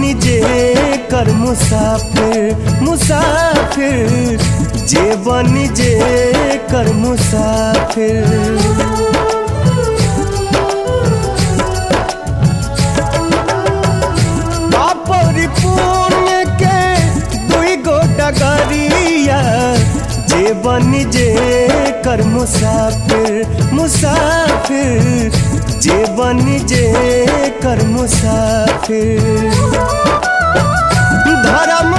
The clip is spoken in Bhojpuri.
बनी जे कर मुसाफिर मुसाफिर, जे बनी जे कर मुसाफिर। पुण्य के दुई गो डगरिया, जे बनी जे कर मुसाफिर मुसाफिर, जे बनी जे कर मुसाफिर। धर्म